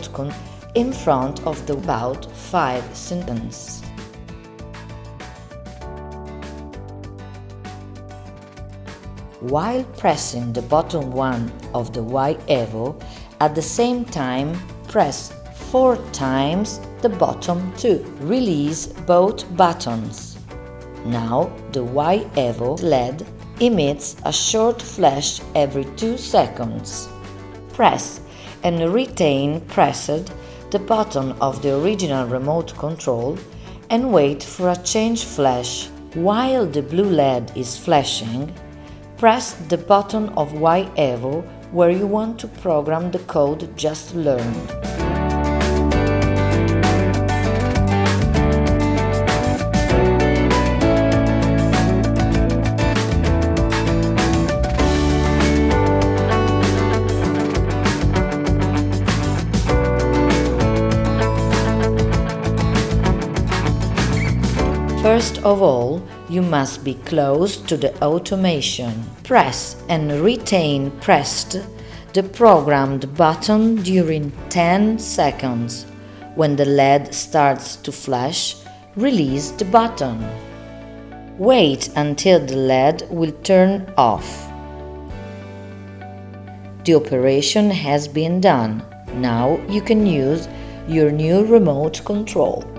remote control in front of the about 5 seconds. While pressing the button 1 of the Y Evo, at the same time press 4 times the button 2. Release both buttons. Now the Y Evo LED emits a short flash every 2 seconds. Press and retain pressed the button of the original remote control and wait for a change flash. While the blue LED is flashing, press the button of Y Evo where you want to program the code just learned. First of all, you must be close to the automation. Press and retain pressed the programmed button during 10 seconds. When the LED starts to flash, release the button. Wait until the LED will turn off. The operation has been done. Now you can use your new remote control.